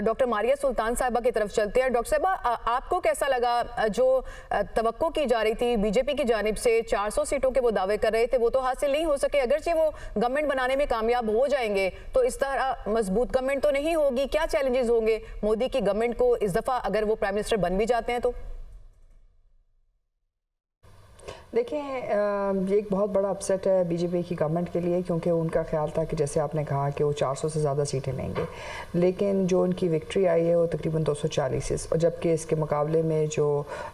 Doctor Maria سلطان صاحبہ کی طرف چلتے ہیں. ڈاکٹر صاحبہ, آپ کو کیسا لگا جو توقع کی جا رہی تھی بی جے پی کی جانب سے 400 سیٹوں کے وہ دعوے کر رہے تھے, وہ تو حاصل نہیں ہو سکے. اگرچہ وہ گورنمنٹ بنانے میں کامیاب ہو جائیں گے تو اس طرح مضبوط گورنمنٹ تو نہیں ہوگی. کیا چیلنجز ہوں گے مودی کی گورنمنٹ کو اس دفعہ اگر وہ پرائم منسٹر بن بھی جاتے ہیں تو؟ دیکھیں, یہ ایک بہت بڑا اپسیٹ ہے بی جے پی کی گورنمنٹ کے لیے, کیونکہ ان کا خیال تھا کہ جیسے آپ نے کہا کہ وہ 400 سے زیادہ سیٹیں لیں گے, لیکن جو ان کی وکٹری آئی ہے وہ تقریباً 240, اور جبکہ اس کے مقابلے میں جو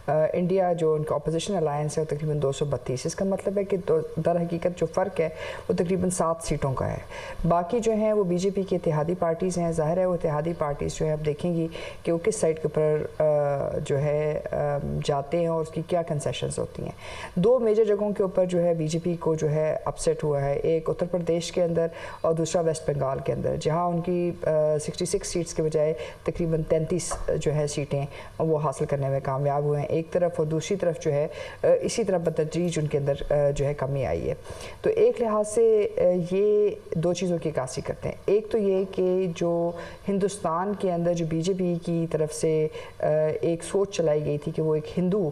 انڈیا جو ان کا اپوزیشن الائنس ہے وہ تقریباً 232. اس کا مطلب ہے کہ در حقیقت جو فرق ہے وہ تقریباً 7 سیٹوں کا ہے. باقی جو ہیں وہ بی جے پی کی اتحادی پارٹیز ہیں. ظاہر ہے وہ اتحادی پارٹیز جو ہے آپ دیکھیں گی کہ وہ کس سائڈ کے اوپر جو ہے جاتے ہیں اور اس کی کیا کنسیشنز ہوتی ہیں. دو میجر جگہوں کے اوپر جو ہے بی جے پی کو جو ہے اپسیٹ ہوا ہے, ایک اتر پردیش کے اندر اور دوسرا ویسٹ بنگال کے اندر, جہاں ان کی 66 سیٹس کے بجائے تقریباً 33 جو ہے سیٹیں وہ حاصل کرنے میں کامیاب ہوئے ہیں ایک طرف, اور دوسری طرف جو ہے اسی طرح بتدریج ان کے اندر جو ہے کمی آئی ہے. تو ایک لحاظ سے یہ دو چیزوں کی عکاسی کرتے ہیں. ایک تو یہ کہ جو ہندوستان کے اندر جو بی جے پی کی طرف سے ایک سوچ چلائی گئی تھی کہ وہ ایک ہندو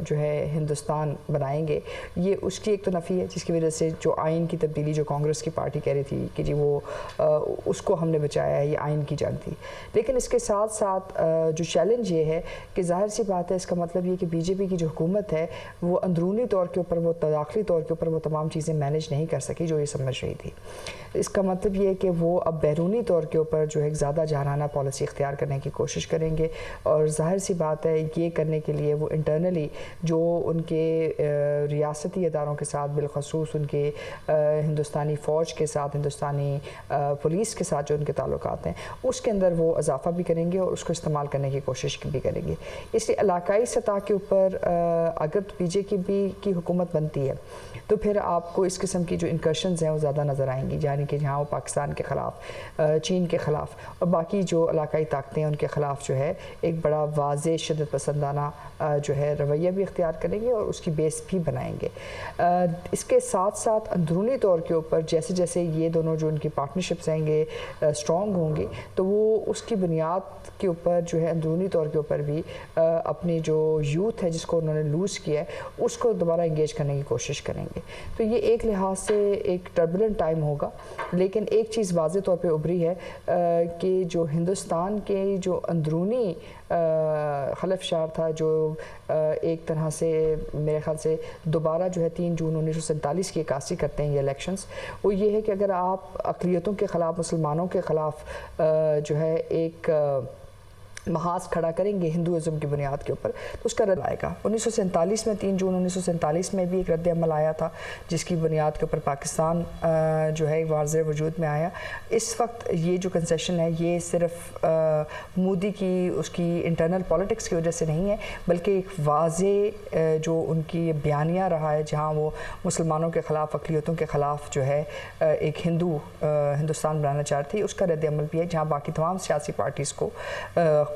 جو ہے ہندوستان بنائیں گے, یہ اس کی ایک تو نفی ہے, جس کی وجہ سے جو آئین کی تبدیلی جو کانگریس کی پارٹی کہہ رہی تھی کہ جی وہ اس کو ہم نے بچایا ہے, یہ آئین کی جنگ تھی. لیکن اس کے ساتھ ساتھ جو چیلنج یہ ہے کہ ظاہر سی بات ہے, اس کا مطلب یہ کہ بی جے پی کی جو حکومت ہے وہ اندرونی طور کے اوپر, وہ تداخلی طور کے اوپر وہ تمام چیزیں مینیج نہیں کر سکی جو یہ سمجھ رہی تھی. اس کا مطلب یہ ہے کہ وہ اب بیرونی طور کے اوپر جو ہے زیادہ جارحانہ پالیسی اختیار کرنے کی کوشش کریں گے, اور ظاہر سی بات ہے یہ کرنے کے لیے وہ انٹرنلی جو ان کے ریاستی اداروں کے ساتھ, بالخصوص ان کے ہندوستانی فوج کے ساتھ, ہندوستانی پولیس کے ساتھ جو ان کے تعلقات ہیں, اس کے اندر وہ اضافہ بھی کریں گے اور اس کو استعمال کرنے کی کوشش بھی کریں گے. اس لیے علاقائی سطح کے اوپر اگر بی جے پی کی حکومت بنتی ہے تو پھر آپ کو اس قسم کی جو انکرشنز ہیں وہ زیادہ نظر آئیں گی, یعنی کہ جہاں وہ پاکستان کے خلاف, چین کے خلاف اور باقی جو علاقائی طاقتیں ہیں ان کے خلاف جو ہے ایک بڑا واضح شدت پسندانہ جو ہے رویہ بھی اختیار کریں گے اور اس کی بیس بھی بنائیں گے. اس کے ساتھ ساتھ اندرونی طور کے اوپر جیسے جیسے یہ دونوں جو ان کی پارٹنرشپس ہیں گے اسٹرانگ ہوں گے, تو وہ اس کی بنیاد کے اوپر جو ہے اندرونی طور کے اوپر بھی اپنی جو یوتھ ہے جس کو انہوں نے لوز کیا ہے اس کو دوبارہ انگیج کرنے کی کوشش کریں گے. تو یہ ایک لحاظ سے ایک ٹربولنٹ ٹائم ہوگا, لیکن ایک چیز واضح طور پہ ابھری ہے کہ جو ہندوستان کے جو اندرونی خلف شار تھا, جو ایک طرح سے میرے خیال سے دوبارہ جو ہے 3 جون 1947 کی عکاسی کرتے ہیں یہ الیکشنز, وہ یہ ہے کہ اگر آپ اقلیتوں کے خلاف, مسلمانوں کے خلاف جو ہے ایک محاذ کھڑا کریں گے ہندوازم کی بنیاد کے اوپر, تو اس کا رد آئے گا. 1947 میں 3 جون 1947 میں بھی ایک رد عمل آیا تھا جس کی بنیاد کے اوپر پاکستان جو ہے واضح وجود میں آیا. اس وقت یہ جو کنسیشن ہے یہ صرف مودی کی اس کی انٹرنل پالیٹکس کی وجہ سے نہیں ہے, بلکہ ایک واضح جو ان کی بیانیہ رہا ہے جہاں وہ مسلمانوں کے خلاف, اقلیتوں کے خلاف جو ہے ایک ہندوستان بنانا چاہتی ہے, اس کا رد عمل بھی ہے, جہاں باقی تمام سیاسی پارٹیز کو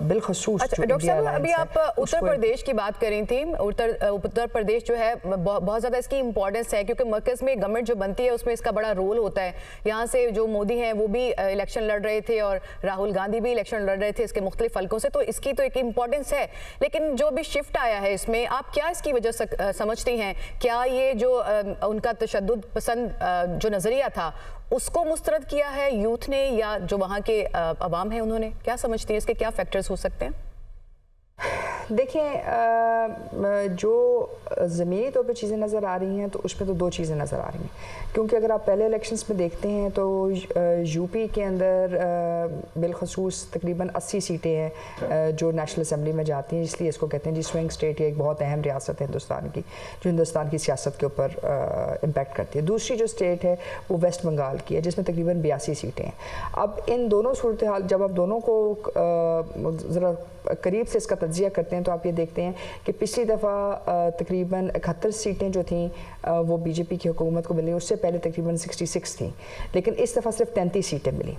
بالخصوص. ڈاکٹر صاحب, ابھی آپ اتر پردیش کی بات کر رہی تھیں. اتر پردیش جو ہے بہت زیادہ اس کی امپورٹنس ہے کیونکہ مرکز میں گورنمنٹ جو بنتی ہے اس میں اس کا بڑا رول ہوتا ہے. یہاں سے جو مودی ہیں وہ بھی الیکشن لڑ رہے تھے اور راہل گاندھی بھی الیکشن لڑ رہے تھے اس کے مختلف حلقوں سے, تو اس کی تو ایک امپورٹنس ہے. لیکن جو بھی شفٹ آیا ہے اس میں, آپ کیا اس کی وجہ سمجھتی ہیں؟ کیا یہ جو ان کا تشدد پسند جو نظریہ تھا اس کو مسترد کیا ہے یوتھ نے, یا جو وہاں کے عوام ہیں انہوں نے؟ کیا سمجھتی ہیں اس کے کیا فیکٹرز ہو سکتے ہیں؟ دیکھیں, جو زمینی طور پہ چیزیں نظر آ رہی ہیں تو اس میں تو 2 چیزیں نظر آ رہی ہیں, کیونکہ اگر آپ پہلے الیکشنز میں دیکھتے ہیں تو یو پی کے اندر بالخصوص تقریباً 80 سیٹیں ہیں جو نیشنل اسمبلی میں جاتی ہیں, اس لیے اس کو کہتے ہیں جی سوئنگ اسٹیٹ. یہ ایک بہت اہم ریاست ہے ہندوستان کی جو ہندوستان کی سیاست کے اوپر امپیکٹ کرتی ہے. دوسری جو اسٹیٹ ہے وہ ویسٹ بنگال کی ہے جس میں تقریباً 82 سیٹیں ہیں. اب ان دونوں صورتحال جب آپ دونوں کو ذرا قریب سے اس کا تجزیہ کرتے ہیں تو آپ یہ دیکھتے ہیں کہ پچھلی دفعہ تقریباً 71 سیٹیں جو تھیں وہ بی جے پی کی حکومت کو ملی, اس سے پہلے تقریباً 66 تھیں, لیکن اس دفعہ صرف 33 سیٹیں ملی.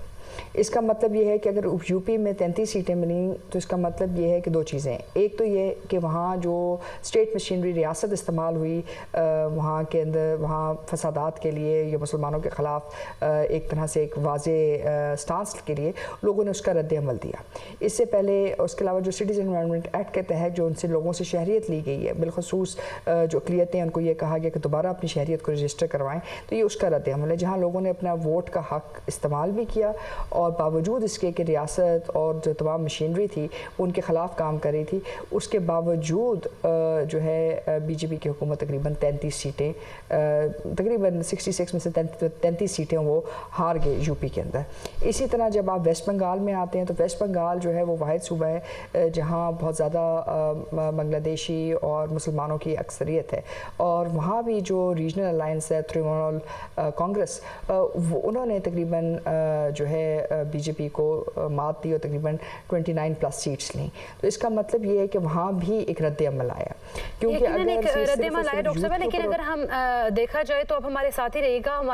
اس کا مطلب یہ ہے کہ اگر یوپی میں 33 سیٹیں ملیں تو اس کا مطلب یہ ہے کہ دو چیزیں، ایک تو یہ کہ وہاں جو اسٹیٹ مشینری ریاست استعمال ہوئی وہاں کے اندر، وہاں فسادات کے لیے یا مسلمانوں کے خلاف ایک طرح سے ایک واضح سٹانس کے لیے لوگوں نے اس کا رد عمل دیا۔ اس سے پہلے اس کے علاوہ جو سٹیزن انوائرمنٹ ایکٹ کے تحت جو ان سے لوگوں سے شہریت لی گئی ہے، بالخصوص جو اقلیتیں ان کو یہ کہا گیا کہ دوبارہ اپنی شہریت کو رجسٹر کروائیں، تو یہ اس کا رد عمل ہے جہاں لوگوں نے اپنا ووٹ کا حق استعمال بھی کیا اور باوجود اس کے کہ ریاست اور جو تمام مشینری تھی وہ ان کے خلاف کام کر رہی تھی، اس کے باوجود جو ہے بی جے پی کی حکومت تقریباً 33 سیٹیں، تقریباً 66 میں سے 33 سیٹیں وہ ہار گئے یو پی کے اندر۔ اسی طرح جب آپ ویسٹ بنگال میں آتے ہیں تو ویسٹ بنگال جو ہے وہ واحد صوبہ ہے جہاں بہت زیادہ بنگلہ دیشی اور مسلمانوں کی اکثریت ہے، اور وہاں بھی جو ریجنل الائنس ہے ترنمول کانگریس، انہوں نے تقریباً جو ہے بی جے پی کو مات دی اور تقریباً 29+ سیٹس لیں۔ تو اس کا مطلب یہ ہے کہ وہاں بھی ایک رد عمل آیا، کیونکہ اگر رد عمل آیا ڈاکٹر صاحب، لیکن اگر ہم دیکھا جائے تو اب ہمارے ساتھ ہی رہے گا، ہمارے